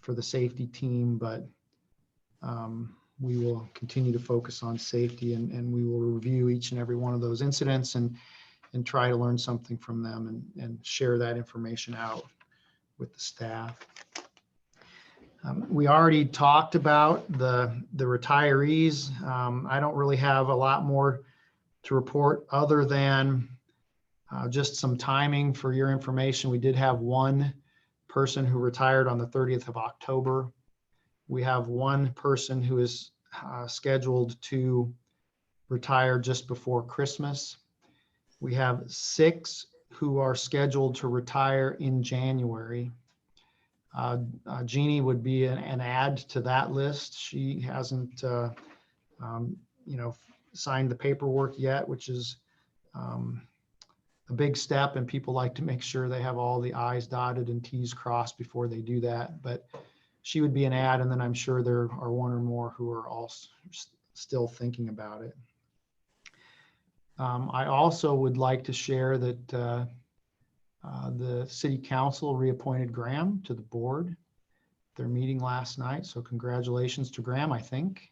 for the safety team, but we will continue to focus on safety and we will review each and every one of those incidents and try to learn something from them and share that information out with the staff. We already talked about the retirees. I don't really have a lot more to report other than just some timing for your information. We did have 1 person who retired on the 30th of October. We have 1 person who is scheduled to retire just before Christmas. We have 6 who are scheduled to retire in January. Jeannie would be an add to that list. She hasn't, signed the paperwork yet, which is a big step, and people like to make sure they have all the I's dotted and T's crossed before they do that. But she would be an add, and then I'm sure there are 1 or more who are all still thinking about it. I also would like to share that the city council reappointed Graham to the board. Their meeting last night, so congratulations to Graham, I think,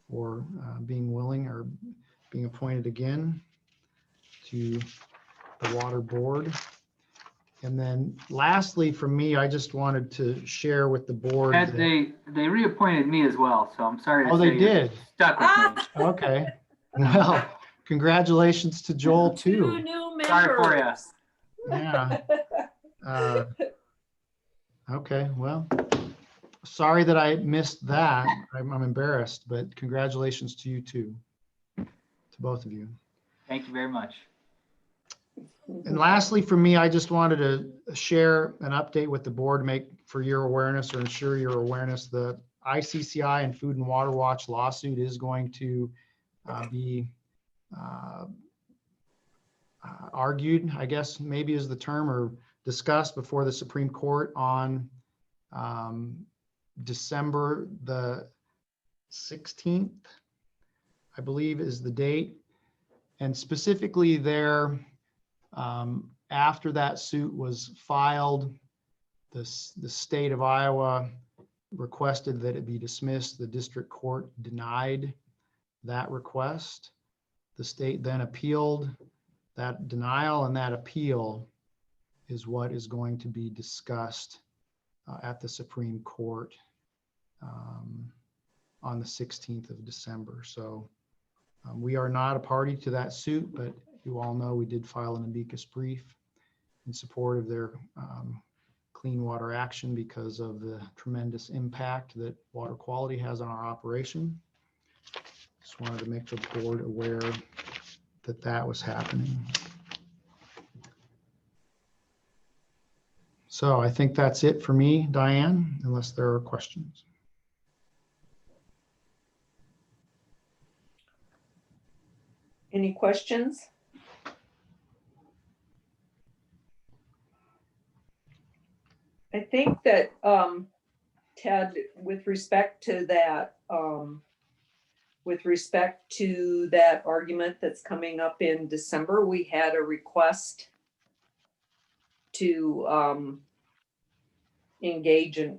for being willing or being appointed again to the water board. And then lastly, from me, I just wanted to share with the board. Ed, they reappointed me as well, so I'm sorry to Oh, say they you're did. stuck with me. Okay. Well, congratulations to Joel 2 too. new Sorry for ya. members. Yeah. Okay, well, sorry that I missed that. I'm embarrassed, but congratulations to you too, to both of you. Thank you very much. And lastly, for me, I just wanted to share an update with the board, make for your awareness or ensure your awareness. The ICCI and Food and Water Watch lawsuit is going to be argued, I guess maybe is the term, or discussed before the Supreme Court on December the 16th, I believe is the date. And specifically there, after that suit was filed, the state of Iowa requested that it be dismissed. The district court denied that request. The state then appealed that denial, and that appeal is what is going to be discussed at the Supreme Court on the 16th of December. So we are not a party to that suit, but you all know we did file an amicus brief in support of their clean water action because of the tremendous impact that water quality has on our operation. Just wanted to make the board aware that that was happening. So I think that's it for me, Diane, unless there are questions. Any questions? I think that, Ted, with respect to that argument that's coming up in December, we had a request to engage in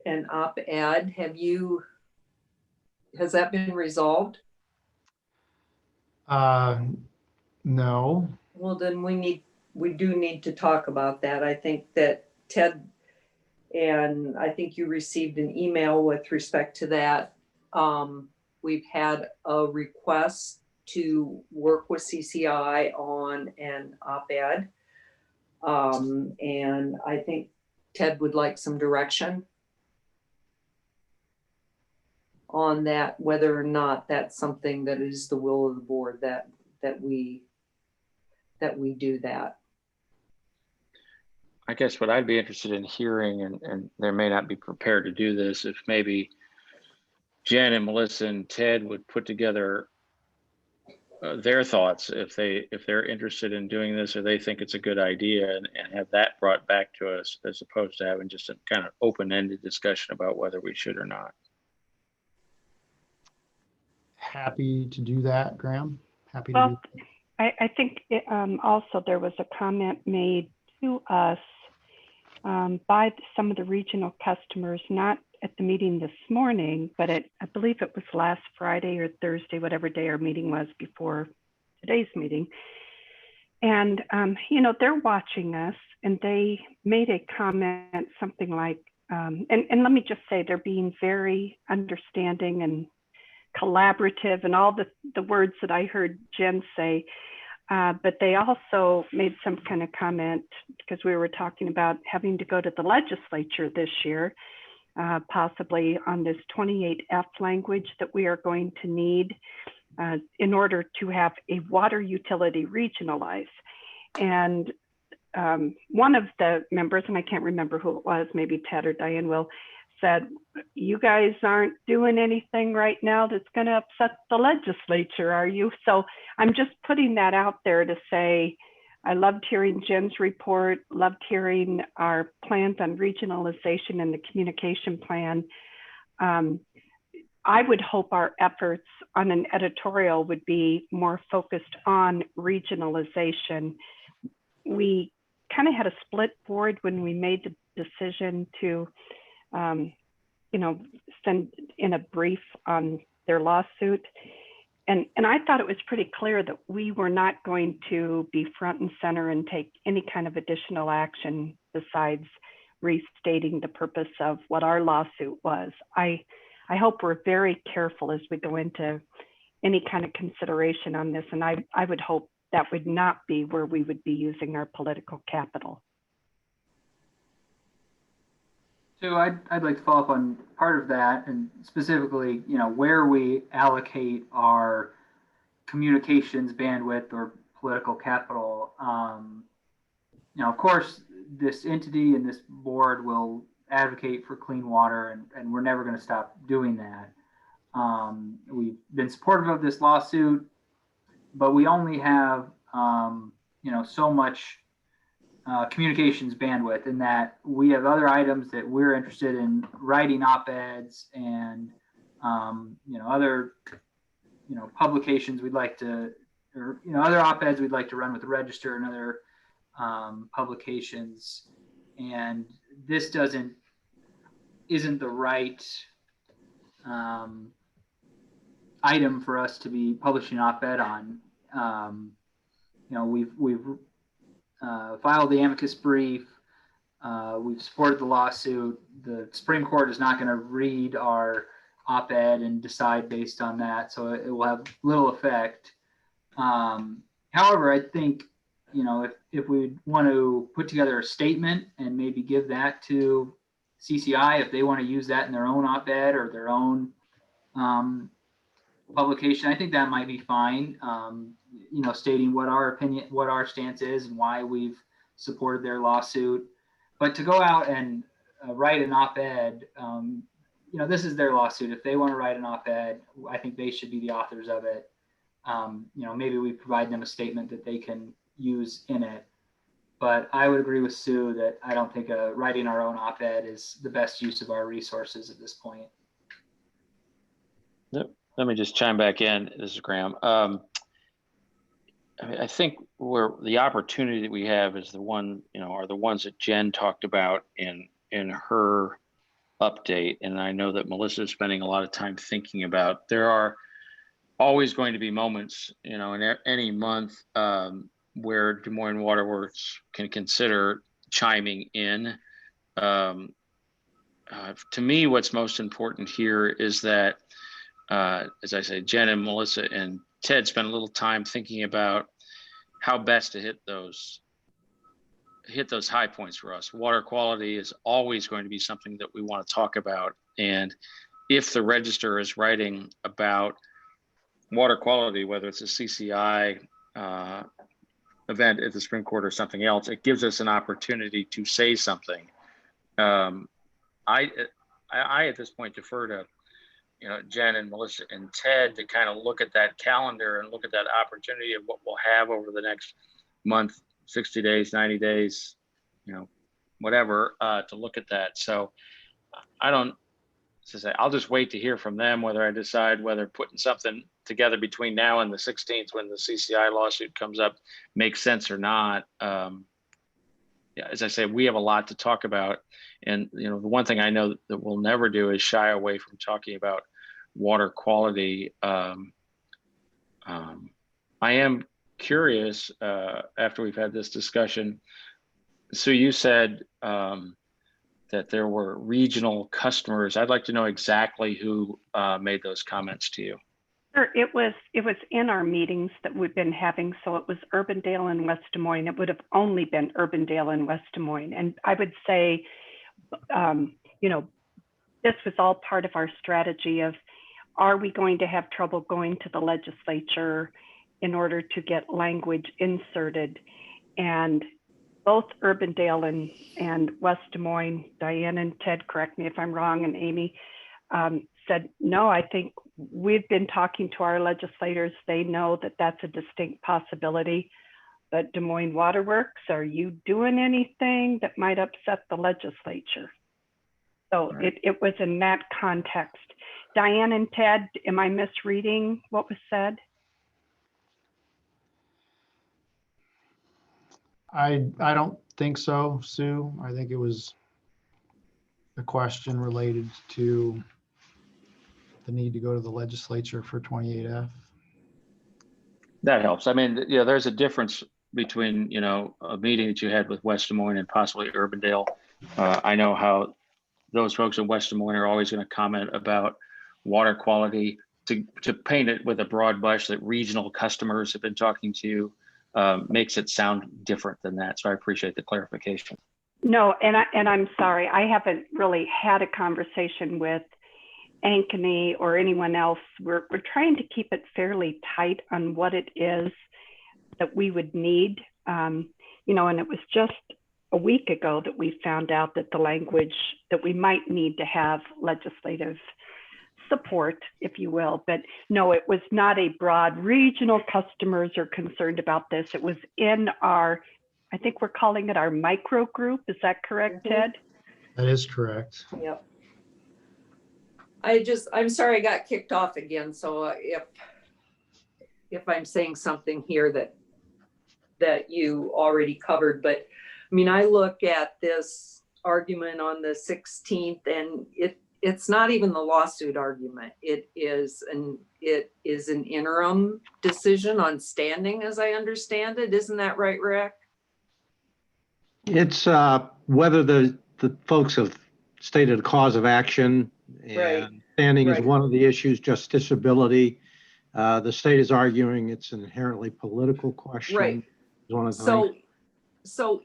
an op-ed. Has that been resolved? No. Well, then we do need to talk about that. I think that Ted, and I think you received an email with respect to that. We've had a request to work with CCI on an op-ed. And I think Ted would like some direction on that, whether or not that's something that is the will of the board that we do that. I guess what I'd be interested in hearing, and they may not be prepared to do this, if maybe Jen and Melissa and Ted would put together their thoughts if they're interested in doing this, or they think it's a good idea, and have that brought back to us, as opposed to having just a kind of open-ended discussion about whether we should or not. Happy to do that, Graham. Happy to Well, do that. I think also there was a comment made to us by some of the regional customers, not at the meeting this morning, but I believe it was last Friday or Thursday, whatever day our meeting was before today's meeting. And, they're watching us, and they made a comment, something like, and let me just say, they're being very understanding and collaborative and all the words that I heard Jen say. But they also made some kind of comment, because we were talking about having to go to the legislature this year, possibly on this 28F language that we are going to need in order to have a water utility regionalized. And one of the members, and I can't remember who it was, maybe Ted or Diane will, said, you guys aren't doing anything right now that's going to upset the legislature, are you? So I'm just putting that out there to say, I loved hearing Jen's report, loved hearing our plans on regionalization and the communication plan. I would hope our efforts on an editorial would be more focused on regionalization. We kind of had a split board when we made the decision to send in a brief on their lawsuit. And I thought it was pretty clear that we were not going to be front and center and take any kind of additional action besides restating the purpose of what our lawsuit was. I hope we're very careful as we go into any kind of consideration on this. And I would hope that would not be where we would be using our political capital. So I'd like to follow up on part of that, and specifically, where we allocate our communications bandwidth or political capital. Of course, this entity and this board will advocate for clean water, and we're never going to stop doing that. We've been supportive of this lawsuit, but we only have, so much communications bandwidth, in that we have other items that we're interested in writing op-eds and other publications we'd like to, or other op-eds we'd like to run with the Register and other publications. And this doesn't isn't the right item for us to be publishing op-ed on. We've filed the amicus brief. We've supported the lawsuit. The Supreme Court is not going to read our op-ed and decide based on that, so it will have little effect. However, I think, if we want to put together a statement and maybe give that to CCI, if they want to use that in their own op-ed or their own publication, I think that might be fine. Stating what our opinion, what our stance is, and why we've supported their lawsuit. But to go out and write an op-ed, this is their lawsuit. If they want to write an op-ed, I think they should be the authors of it. Maybe we provide them a statement that they can use in it. But I would agree with Sue that I don't think writing our own op-ed is the best use of our resources at this point. Let me just chime back in. This is Graham. I think where the opportunity that we have is the one, are the ones that Jen talked about in her update. And I know that Melissa is spending a lot of time thinking about. There are always going to be moments, in any month where Des Moines Waterworks can consider chiming in. To me, what's most important here is that, as I say, Jen and Melissa and Ted spent a little time thinking about how best to hit those high points for us. Water quality is always going to be something that we want to talk about. And if the Register is writing about water quality, whether it's a CCI event at the Supreme Court or something else, it gives us an opportunity to say something. I at this point defer to Jen and Melissa and Ted to kind of look at that calendar and look at that opportunity of what we'll have over the next month, 60 days, 90 days, whatever, to look at that. So I'll just wait to hear from them whether I decide whether putting something together between now and the 16th when the CCI lawsuit comes up makes sense or not. As I said, we have a lot to talk about. And, the one thing I know that we'll never do is shy away from talking about water quality. I am curious, after we've had this discussion, so you said that there were regional customers. I'd like to know exactly who made those comments to you. Sure. It was in our meetings that we've been having. So it was Urbandale and West Des Moines. It would have only been Urbandale and West Des Moines. And I would say, this was all part of our strategy of, are we going to have trouble going to the legislature in order to get language inserted? And both Urbandale and West Des Moines, Diane and Ted, correct me if I'm wrong, and Amy, said, no, I think we've been talking to our legislators. They know that that's a distinct possibility. But Des Moines Waterworks, are you doing anything that might upset the legislature? So right. It was in that context. Diane and Ted, am I misreading what was said? I don't think so, Sue. I think it was a question related to the need to go to the legislature for 28F. That helps. I mean, there's a difference between, a meeting that you had with West Des Moines and possibly Urbandale. I know how those folks in West Des Moines are always going to comment about water quality. To paint it with a broad brush that regional customers have been talking to you makes it sound different than that. So I appreciate the clarification. No, and I'm sorry, I haven't really had a conversation with Ankeny or anyone else. We're trying to keep it fairly tight on what it is that we would need. And it was just a week ago that we found out that the language that we might need to have legislative support, if you will. But no, it was not a broad regional customers are concerned about this. It was in our, I think we're calling it our micro group. Is that correct, Ted? That is correct. Yep. I'm sorry I got kicked off again. So if I'm saying something here that you already covered, but I mean, I look at this argument on the 16th, and it's not even the lawsuit argument. It is an interim decision on standing, as I understand it. Isn't that right, Rick? It's whether the folks have stated a cause of action, Right. and standing is Right. one of the issues, justiciability. The state is arguing it's an inherently political question. Right. Is one of the things. So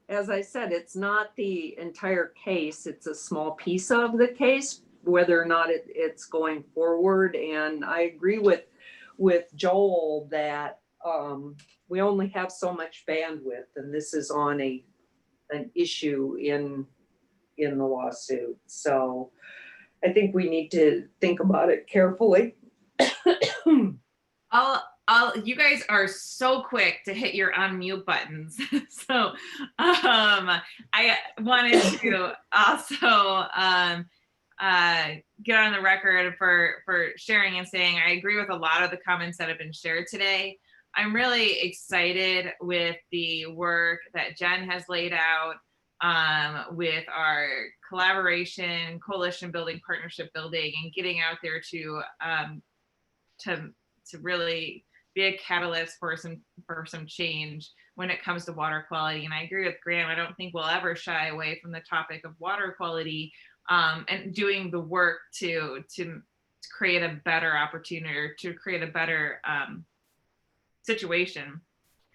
as I said, it's not the entire case. It's a small piece of the case, whether or not it's going forward. And I agree with Joel that we only have so much bandwidth, and this is on an issue in the lawsuit. So I think we need to think about it carefully. You guys are so quick to hit your unmute buttons. So I wanted to also get on the record for sharing and saying I agree with a lot of the comments that have been shared today. I'm really excited with the work that Jen has laid out with our collaboration, coalition building, partnership building, and getting out there to really be a catalyst for some change when it comes to water quality. And I agree with Graham. I don't think we'll ever shy away from the topic of water quality and doing the work to create a better opportunity, or to create a better situation,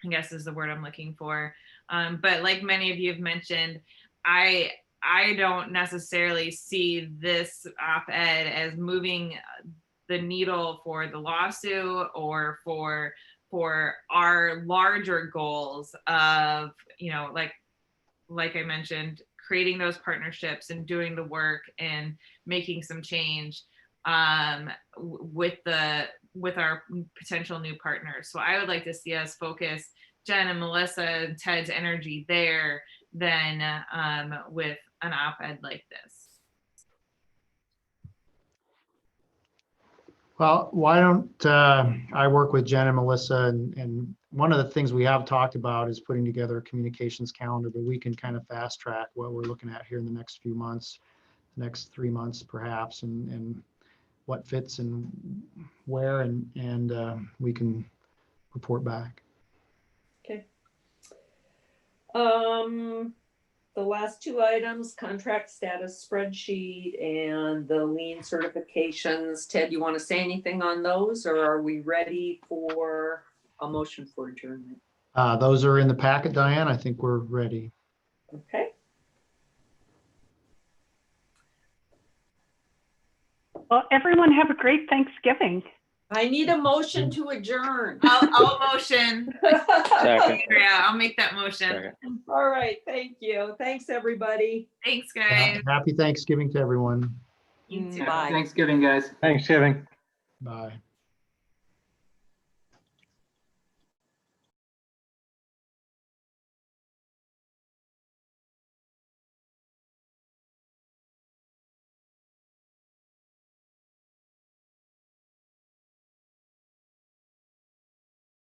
I guess is the word I'm looking for. But like many of you have mentioned, I don't necessarily see this op-ed as moving the needle for the lawsuit or for our larger goals of, like I mentioned, creating those partnerships and doing the work and making some change with our potential new partners. So I would like to see us focus Jen and Melissa and Ted's energy there than with an op-ed like this. Well, why don't I work with Jen and Melissa, and one of the things we have talked about is putting together a communications calendar, but we can kind of fast track what we're looking at here in the next few months, next 3 months perhaps, and what fits and where, and we can report back. Okay. The last two items, contract status spreadsheet and the lien certifications. Ted, you want to say anything on those, or are we ready for a motion for adjournment? Those are in the packet, Diane. I think we're ready. Okay. Well, everyone have a great Thanksgiving. I need a motion to adjourn. I'll motion. Second. Yeah, I'll make that motion. Second. All right. Thank you. Thanks, everybody. Thanks, guys. Happy Thanksgiving to everyone. You too. Bye. Thanksgiving, guys. Thanksgiving. Bye.